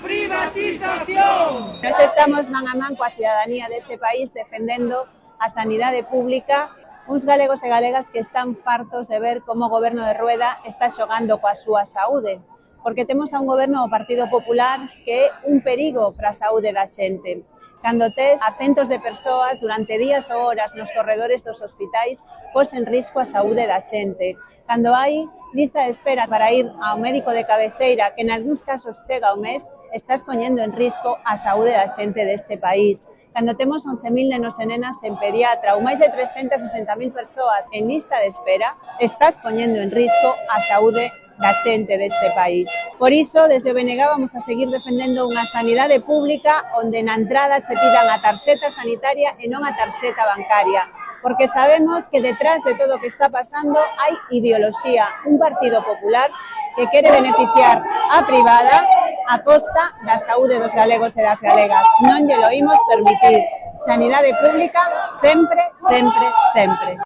privatización! Nós estamos man a man coa cidadanía deste país defendendo a sanidade pública, uns galegos e galegas que están fartos de ver como o goberno de Rueda está xogando coa súa saúde, porque temos a un goberno do Partido Popular que é un perigo para a saúde da xente. Cando tes a centos de persoas durante días ou horas nos corredores dos hospitais, pos en risco a saúde da xente. Cando hai lista de espera para ir ao médico de cabeceira, que en algúns casos chega ao mes, estás poñendo en risco a saúde da xente deste país. Cando temos 11.000 nenos e nenas en pediatra ou máis de 360.000 persoas en lista de espera, estás poñendo en risco a saúde da xente deste país. Por iso, desde o BNG vamos a seguir defendendo unha sanidade pública onde na entrada che pidan a tarxeta sanitaria e non a tarxeta bancaria, porque sabemos que detrás de todo o que está pasando hai ideoloxía, un Partido Popular que quere beneficiar a privada a costa da saúde dos galegos e das galegas. Non lle lo imos permitir. Sanidade pública sempre, sempre, sempre.